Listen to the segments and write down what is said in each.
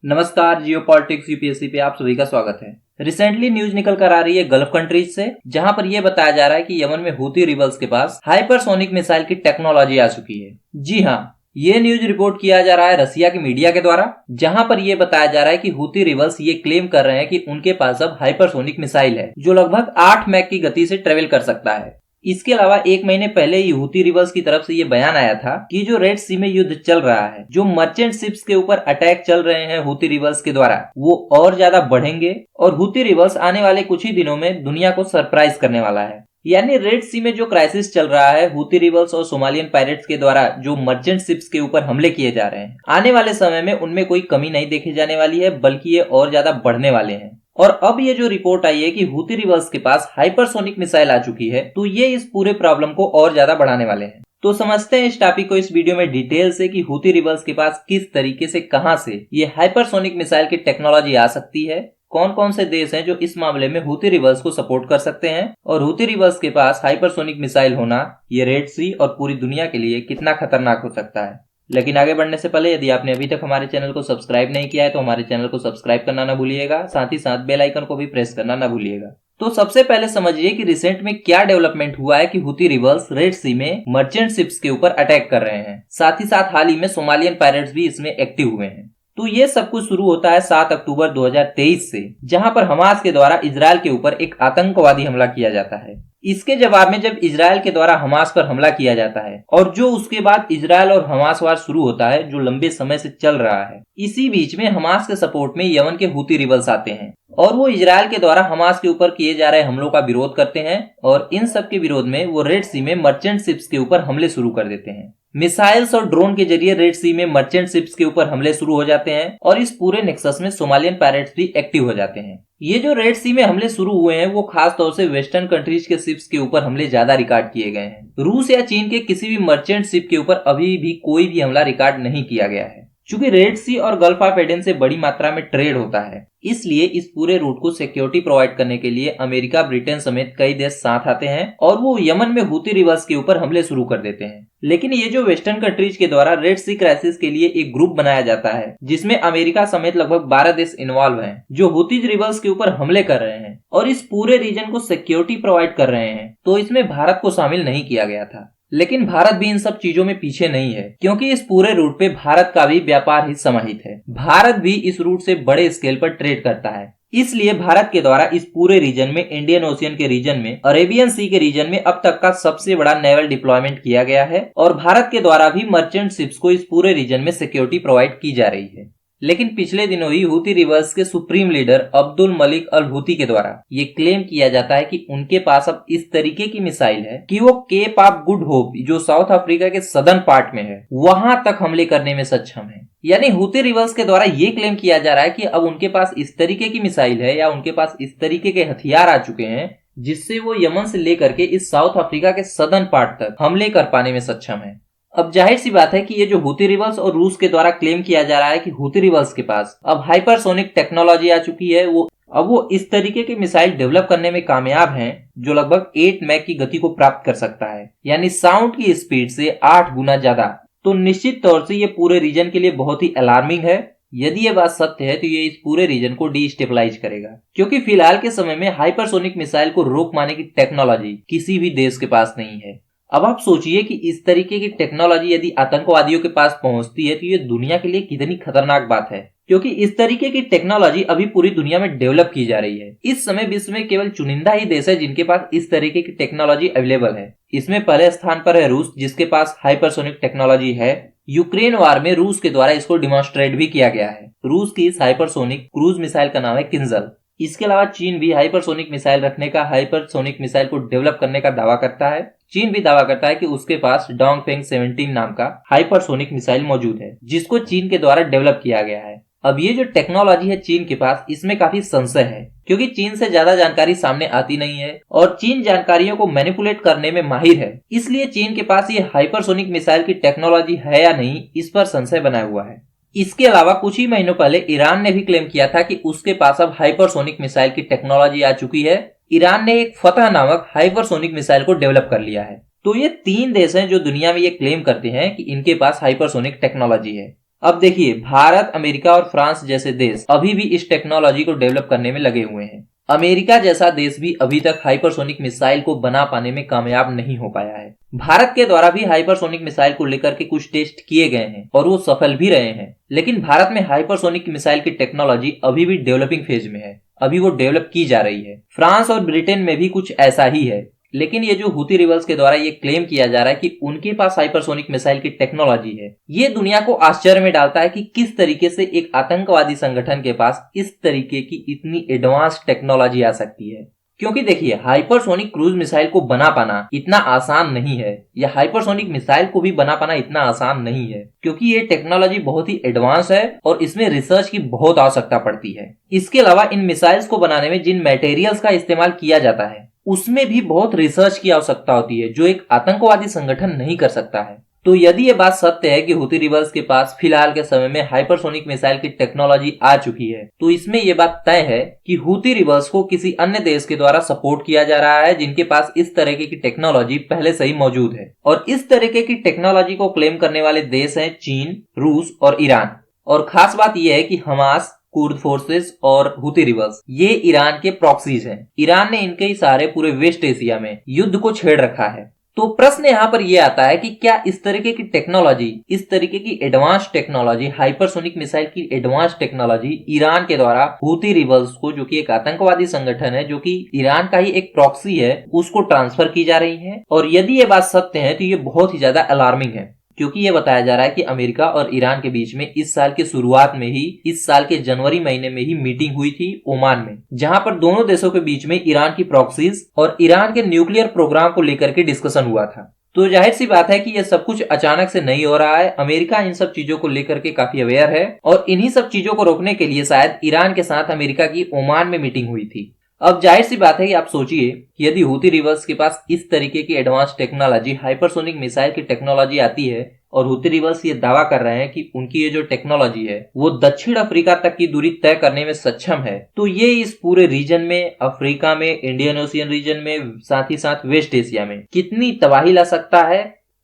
नमस्कार, जियो politics UPSC पे आप सभी का स्वागत है। रिसेंटली न्यूज निकल कर आ रही है गल्फ कंट्रीज से, जहां पर यह बताया जा रहा है कि यमन में हूती रिबल्स के पास हाइपरसोनिक मिसाइल की टेक्नोलॉजी आ चुकी है। जी हां, ये न्यूज रिपोर्ट किया जा रहा है रसिया की मीडिया के द्वारा, जहां पर यह बताया जा रहा है कि हूती रिबल्स ये क्लेम कर रहे हैं कि उनके पास अब हाइपरसोनिक मिसाइल है जो लगभग 8 मैक की गति से ट्रेवल कर सकता है। इसके अलावा एक महीने पहले ही हूती रिबल्स की तरफ से ये बयान आया था कि जो रेड सी में युद्ध चल रहा है, जो मर्चेंट शिप्स के ऊपर अटैक चल रहे हैं हूती रिबल्स के द्वारा, वो और ज्यादा बढ़ेंगे और हूती रिबल्स आने वाले कुछ ही दिनों में दुनिया को सरप्राइज करने वाला है। यानी रेड सी में जो क्राइसिस चल रहा है हूती रिबल्स और सोमालियन पायरेट्स के द्वारा जो मर्चेंट शिप्स के ऊपर हमले किए जा रहे हैं, आने वाले समय में उनमें कोई कमी नहीं देखी जाने वाली है, बल्कि ये और ज्यादा बढ़ने वाले हैं। और अब ये जो रिपोर्ट आई है कि हूती रिबल्स के पास हाइपरसोनिक मिसाइल आ चुकी है, तो ये इस पूरे प्रॉब्लम को और ज्यादा बढ़ाने वाले हैं। तो समझते हैं इस टॉपिक को इस वीडियो में डिटेल से कि हूती रिबल्स के पास किस तरीके से, कहां से ये हाइपरसोनिक मिसाइल की टेक्नोलॉजी आ सकती है, कौन कौन से देश हैं जो इस मामले में हूती रिबल्स को सपोर्ट कर सकते हैं, और हूती रिबल्स के पास हाइपरसोनिक मिसाइल होना ये रेड सी और पूरी दुनिया के लिए कितना खतरनाक हो सकता है। लेकिन आगे बढ़ने से पहले यदि आपने अभी तक हमारे चैनल को सब्सक्राइब नहीं किया है तो हमारे चैनल को सब्सक्राइब करना ना भूलिएगा, साथ ही साथ बेल आइकन को भी प्रेस करना ना भूलिएगा। तो सबसे पहले समझिए कि रिसेंट में क्या डेवलपमेंट हुआ है कि हूती रिबल्स रेड सी में मर्चेंट शिप्स के ऊपर अटैक कर रहे हैं। साथ ही साथ हाल ही में सोमालियन पायरेट्स भी इसमें एक्टिव हुए हैं। तो ये सब कुछ शुरू होता है 7 अक्टूबर 2023 से, जहां पर हमास के द्वारा इजरायल के ऊपर एक आतंकवादी हमला किया जाता है। इसके जवाब में जब इजरायल के द्वारा हमास पर हमला किया जाता है और जो उसके बाद इजरायल और हमास वार शुरू होता है जो लंबे समय से चल रहा है, इसी बीच में हमास के सपोर्ट में यमन के हूती रिबल्स आते हैं और वो इजरायल के द्वारा हमास के ऊपर किए जा रहे हमलों का विरोध करते हैं और इन सब के विरोध में वो रेड सी में मर्चेंट शिप्स के ऊपर हमले शुरू कर देते हैं। मिसाइल्स और ड्रोन के जरिए रेड सी में मर्चेंट शिप्स के ऊपर हमले शुरू हो जाते हैं और इस पूरे नेक्सस में सोमालियन पायरेट्स भी एक्टिव हो जाते हैं। ये जो रेड सी में हमले शुरू हुए हैं वो खास तौर से वेस्टर्न कंट्रीज के शिप्स के ऊपर हमले ज्यादा रिकॉर्ड किए गए हैं। रूस या चीन के किसी भी मर्चेंट शिप के ऊपर अभी भी कोई भी हमला रिकॉर्ड नहीं किया गया है। चूंकि रेड सी और गल्फ ऑफ एडन से बड़ी मात्रा में ट्रेड होता है, इसलिए इस पूरे रूट को सिक्योरिटी प्रोवाइड करने के लिए अमेरिका, ब्रिटेन समेत कई देश साथ आते हैं और वो यमन में हूती रिबल्स के ऊपर हमले शुरू कर देते हैं। लेकिन ये जो वेस्टर्न कंट्रीज के द्वारा रेड सी क्राइसिस के लिए एक ग्रुप बनाया जाता है, जिसमें अमेरिका समेत लगभग 12 देश इन्वॉल्व हैं, जो हूती रिबल्स के ऊपर हमले कर रहे हैं और इस पूरे रीजन को सिक्योरिटी प्रोवाइड कर रहे हैं, तो इसमें भारत को शामिल नहीं किया गया था। लेकिन भारत भी इन सब चीजों में पीछे नहीं है, क्योंकि इस पूरे रूट पे भारत का भी व्यापार हित समाहित है। भारत भी इस रूट से बड़े स्केल पर ट्रेड करता है, इसलिए भारत के द्वारा इस पूरे रीजन में, इंडियन ओशियन के रीजन में, अरेबियन सी के रीजन में अब तक का सबसे बड़ा नेवल डिप्लॉयमेंट किया गया है और भारत के द्वारा भी मर्चेंट शिप्स को इस पूरे रीजन में सिक्योरिटी प्रोवाइड की जा रही है। लेकिन पिछले दिनों ही हूती रिबल्स के supreme leader Abdul Malik al Houthi के द्वारा ये क्लेम किया जाता है कि उनके पास अब इस तरीके की मिसाइल है कि वो केप ऑफ गुड होप, जो साउथ अफ्रीका के सदर्न पार्ट में है, वहां तक हमले करने में सक्षम है। यानी हूती रिबल्स के द्वारा ये क्लेम किया जा रहा है कि अब उनके पास इस तरीके की मिसाइल है या उनके पास इस तरीके के हथियार आ चुके हैं जिससे वो यमन से लेकर के इस साउथ अफ्रीका के सदर्न पार्ट तक हमले कर पाने में सक्षम है। अब जाहिर सी बात है कि ये जो हूती रिबल्स और रूस के द्वारा क्लेम किया जा रहा है कि हूती रिबल्स के पास अब हाइपरसोनिक टेक्नोलॉजी आ चुकी है, वो इस तरीके की मिसाइल डेवलप करने में कामयाब हैं जो लगभग 8 मैक की गति को प्राप्त कर सकता है, यानी साउंड की स्पीड से 8 गुना ज्यादा। तो निश्चित तौर से ये पूरे रीजन के लिए बहुत ही अलार्मिंग है। यदि ये बात सत्य है तो ये इस पूरे रीजन को डिस्टेबलाइज करेगा, क्योंकि फिलहाल के समय में हाइपरसोनिक मिसाइल को रोक पाने की टेक्नोलॉजी किसी भी देश के पास नहीं है। अब आप सोचिए कि इस तरीके की टेक्नोलॉजी यदि आतंकवादियों के पास पहुंचती है तो ये दुनिया के लिए कितनी खतरनाक बात है, क्योंकि इस तरीके की टेक्नोलॉजी अभी पूरी दुनिया में डेवलप की जा रही है। इस समय विश्व में केवल चुनिंदा ही देश है जिनके पास इस तरीके की टेक्नोलॉजी अवेलेबल है। इसमें पहले स्थान पर है रूस, जिसके पास हाइपरसोनिक टेक्नोलॉजी है। यूक्रेन वार में रूस के द्वारा इसको डिमॉन्स्ट्रेट भी किया गया है। रूस की इस हाइपरसोनिक क्रूज मिसाइल का नाम है किंजल। इसके अलावा चीन भी हाइपरसोनिक मिसाइल रखने का, हाइपरसोनिक मिसाइल को डेवलप करने का दावा करता है। चीन भी दावा करता है कि उसके पास डोंगफेंग 17 नाम का हाइपरसोनिक मिसाइल मौजूद है, जिसको चीन के द्वारा डेवलप किया गया है। अब ये जो टेक्नोलॉजी है चीन के पास, इसमें काफी संशय है, क्योंकि चीन से ज्यादा जानकारी सामने आती नहीं है और चीन जानकारियों को मैनिपुलेट करने में माहिर है। इसलिए चीन के पास ये हाइपरसोनिक मिसाइल की टेक्नोलॉजी है या नहीं, इस पर संशय बना हुआ है। इसके अलावा कुछ ही महीनों पहले ईरान ने भी क्लेम किया था कि उसके पास अब हाइपरसोनिक मिसाइल की टेक्नोलॉजी आ चुकी है। ईरान ने एक फतह नामक हाइपरसोनिक मिसाइल को डेवलप कर लिया है। तो ये 3 देश हैं जो दुनिया में ये क्लेम करते हैं कि इनके पास हाइपरसोनिक टेक्नोलॉजी है। अब देखिए, भारत, अमेरिका और फ्रांस जैसे देश अभी भी इस टेक्नोलॉजी को डेवलप करने में लगे हुए हैं। अमेरिका जैसा देश भी अभी तक हाइपरसोनिक मिसाइल को बना पाने में कामयाब नहीं हो पाया है। भारत के द्वारा भी हाइपरसोनिक मिसाइल को लेकर के कुछ टेस्ट किए गए हैं और वो सफल भी रहे हैं, लेकिन भारत में हाइपरसोनिक मिसाइल की टेक्नोलॉजी अभी भी डेवलपिंग फेज में है, अभी वो डेवलप की जा रही है। फ्रांस और ब्रिटेन में भी कुछ ऐसा ही है, लेकिन ये जो हुती रिबल्स के द्वारा ये क्लेम किया जा रहा है कि उनके पास हाइपरसोनिक मिसाइल की टेक्नोलॉजी है, ये दुनिया को आश्चर्य में डालता है कि किस तरीके से एक आतंकवादी संगठन के पास इस तरीके की इतनी एडवांस टेक्नोलॉजी आ सकती है। क्योंकि देखिए, हाइपरसोनिक क्रूज मिसाइल को बना पाना इतना आसान नहीं है, या हाइपरसोनिक मिसाइल को भी बना पाना इतना आसान नहीं है, क्योंकि ये टेक्नोलॉजी बहुत ही एडवांस है और इसमें रिसर्च की बहुत आवश्यकता पड़ती है। इसके अलावा इन मिसाइल्स को बनाने में जिन मटेरियल्स का इस्तेमाल किया जाता है उसमें भी बहुत रिसर्च की आवश्यकता होती है, जो एक आतंकवादी संगठन नहीं कर सकता है। तो यदि ये बात सत्य है कि हुती रिबल्स के पास फिलहाल के समय में हाइपरसोनिक मिसाइल की टेक्नोलॉजी आ चुकी है, तो इसमें यह बात तय है कि हुती रिबल्स को किसी अन्य देश के द्वारा सपोर्ट किया जा रहा है, जिनके पास इस तरीके की टेक्नोलॉजी पहले से ही मौजूद है। और इस तरीके की टेक्नोलॉजी को क्लेम करने वाले देश हैं चीन, रूस और ईरान। और खास बात यह है कि हमास, कुर्द फोर्सेस और हुती रिबल्स ये ईरान के प्रॉक्सीज हैं। ईरान ने इनके इशारे पूरे वेस्ट एशिया में युद्ध को छेड़ रखा है। तो प्रश्न यहाँ पर यह आता है कि क्या इस तरीके की टेक्नोलॉजी, इस तरीके की एडवांस टेक्नोलॉजी, हाइपरसोनिक मिसाइल की एडवांस टेक्नोलॉजी ईरान के द्वारा हुती रिबल्स को, जो कि एक आतंकवादी संगठन है, जो कि ईरान का ही एक प्रॉक्सी है, उसको ट्रांसफर की जा रही है। और यदि ये बात सत्य है तो ये बहुत ही ज्यादा अलार्मिंग है, क्योंकि ये बताया जा रहा है कि अमेरिका और ईरान के बीच में इस साल की शुरुआत में ही, इस साल के जनवरी महीने में ही मीटिंग हुई थी ओमान में, जहां पर दोनों देशों के बीच में ईरान की प्रॉक्सीज और ईरान के न्यूक्लियर प्रोग्राम को लेकर के डिस्कशन हुआ था। तो जाहिर सी बात है कि यह सब कुछ अचानक से नहीं हो रहा है। अमेरिका इन सब चीजों को लेकर के काफी अवेयर है और इन्हीं सब चीजों को रोकने के लिए शायद ईरान के साथ अमेरिका की ओमान में मीटिंग हुई थी। अब जाहिर सी बात है कि आप सोचिए, यदि हुती रिबल्स के पास इस तरीके की एडवांस टेक्नोलॉजी, हाइपरसोनिक मिसाइल की टेक्नोलॉजी आती है और हुती रिबल्स ये दावा कर रहे हैं कि उनकी ये जो टेक्नोलॉजी है वो दक्षिण अफ्रीका तक की दूरी तय करने में सक्षम है, तो ये इस पूरे रीजन में, अफ्रीका में, इंडियन ओशियन रीजन में, साथ ही साथ वेस्ट एशिया में कितनी तबाही ला सकता है।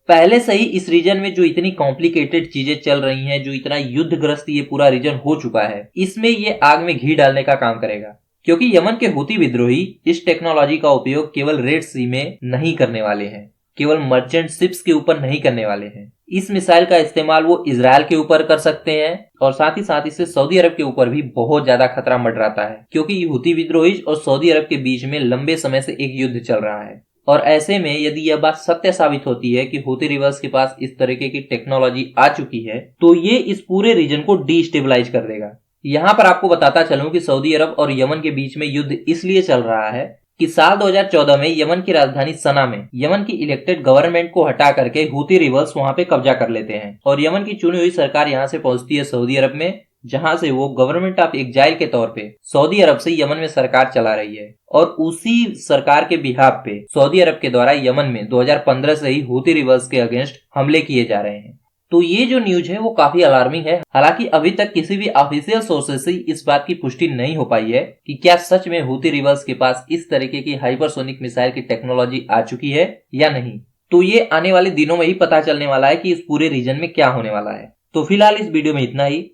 पहले से ही इस रीजन में जो इतनी कॉम्प्लिकेटेड चीजें चल रही हैं, जो इतना युद्धग्रस्त ये पूरा रीजन हो चुका है, इसमें ये आग में घी डालने का काम करेगा। क्योंकि यमन के हुती विद्रोही इस टेक्नोलॉजी का उपयोग केवल रेड सी में नहीं करने वाले हैं, केवल मर्चेंट शिप्स के ऊपर नहीं करने वाले हैं। इस मिसाइल का इस्तेमाल वो इजराइल के ऊपर कर सकते हैं और साथ ही साथ इससे सऊदी अरब के ऊपर भी बहुत ज्यादा खतरा मंडराता है, क्योंकि हुती विद्रोही और सऊदी अरब के बीच में लंबे समय से एक युद्ध चल रहा है। और ऐसे में यदि यह बात सत्य साबित होती है कि हुती रिबल्स के पास इस तरीके की टेक्नोलॉजी आ चुकी है, तो ये इस पूरे रीजन को डिस्टेबलाइज कर देगा। यहाँ पर आपको बताता चलूं कि सऊदी अरब और यमन के बीच में युद्ध इसलिए चल रहा है कि साल 2014 में यमन की राजधानी सना में यमन की इलेक्टेड गवर्नमेंट को हटा करके हुती रिबल्स वहां पे कब्जा कर लेते हैं और यमन की चुनी हुई सरकार यहाँ से पहुंचती है सऊदी अरब में, जहां से वो गवर्नमेंट ऑफ एग्जाइल के तौर पे सऊदी अरब से यमन में सरकार चला रही है। और उसी सरकार के बिहाफ पे सऊदी अरब के द्वारा यमन में 2015 से ही हुती रिबल्स के अगेंस्ट हमले किए जा रहे हैं। तो ये जो न्यूज है वो काफी अलार्मिंग है। हालांकि अभी तक किसी भी ऑफिशियल सोर्सेस से इस बात की पुष्टि नहीं हो पाई है कि क्या सच में हुती रिबल्स के पास इस तरीके की हाइपरसोनिक मिसाइल की टेक्नोलॉजी आ चुकी है या नहीं। तो ये आने वाले दिनों में ही पता चलने वाला है कि इस पूरे रीजन में क्या होने वाला है। तो फिलहाल इस वीडियो में इतना ही।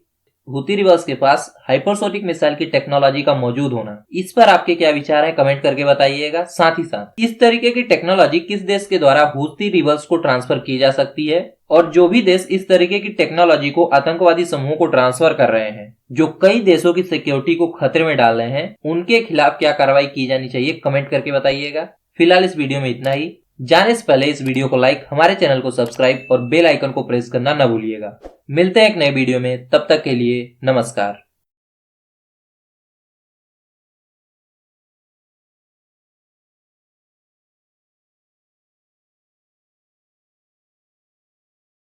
हुती रिबल्स के पास हाइपरसोनिक मिसाइल की टेक्नोलॉजी का मौजूद होना, इस पर आपके क्या विचार है, कमेंट करके बताइएगा। साथ ही साथ इस तरीके की टेक्नोलॉजी किस देश के द्वारा हुती रिबल्स को ट्रांसफर की जा सकती है, और जो भी देश इस तरीके की टेक्नोलॉजी को आतंकवादी समूह को ट्रांसफर कर रहे हैं, जो कई देशों की सिक्योरिटी को खतरे में डाल रहे हैं, उनके खिलाफ क्या कार्रवाई की जानी चाहिए, कमेंट करके बताइएगा। फिलहाल इस वीडियो में इतना ही। जाने से पहले इस वीडियो को लाइक, हमारे चैनल को सब्सक्राइब और बेल आइकन को प्रेस करना न भूलिएगा। मिलते हैं एक नए वीडियो में, तब तक के लिए नमस्कार।